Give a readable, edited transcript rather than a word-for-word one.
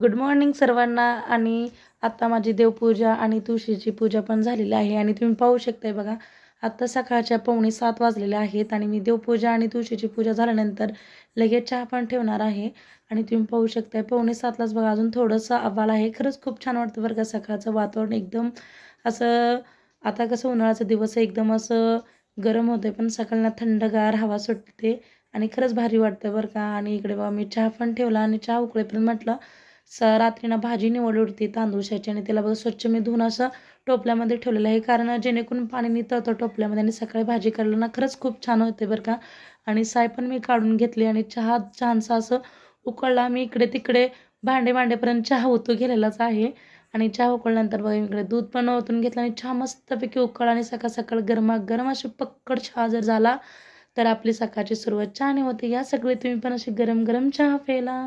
Good morning सर्वांना. आणि आता माझी देवपूजा आणि तुळशीची पूजा पण झालेली आहे आणि तुम्ही पाहू शकताय बघा, आत्ता सकाळच्या 6:45 वाजलेल्या आहेत आणि मी देवपूजा आणि तुळशीची पूजा झाल्यानंतर लगेच चहा पण ठेवणार आहे. आणि तुम्ही पाहू शकताय 6:45लाच बघा अजून थोडंसं आभाळ आहे. खरंच खूप छान वाटतं बरं का, सकाळचं वातावरण एकदम असं, आता कसं उन्हाळ्याचा दिवस आहे, एकदम असं गरम होते पण सकाळला थंडगार हवा सुटते आणि खरंच भारी वाटतं बरं का. आणि इकडे बघा मी चहा पण ठेवला आणि चहा उकळेपर्यंत म्हटलं रात्री ना भाजी निवडली होती तांदूळशाची आणि त्याला बघा स्वच्छ मी धुवून असं टोपल्यामध्ये ठेवलेलं आहे, कारण जेणेकरून पाणी नितळतं टोपल्यामध्ये आणि सकाळी भाजी करायला ना खरंच खूप छान होते बरं का. आणि साय पण मी काढून घेतली आणि चहा छानसा असं उकळला. मी इकडे तिकडे भांडे मांडेपर्यंत चहा ओतू गेलेलाच आहे. आणि चहा उकळल्यानंतर बघा मी इकडे दूध पण ओतून घेतलं आणि चहा मस्तपैकी उकळला आणि सकाळ सकाळ गरमागरम अशी पक्कड चहा जर झाला तर आपली सकाळची सुरुवात चहाने होते. या सगळे तुम्ही पण अशी गरम गरम चहा प्यायला.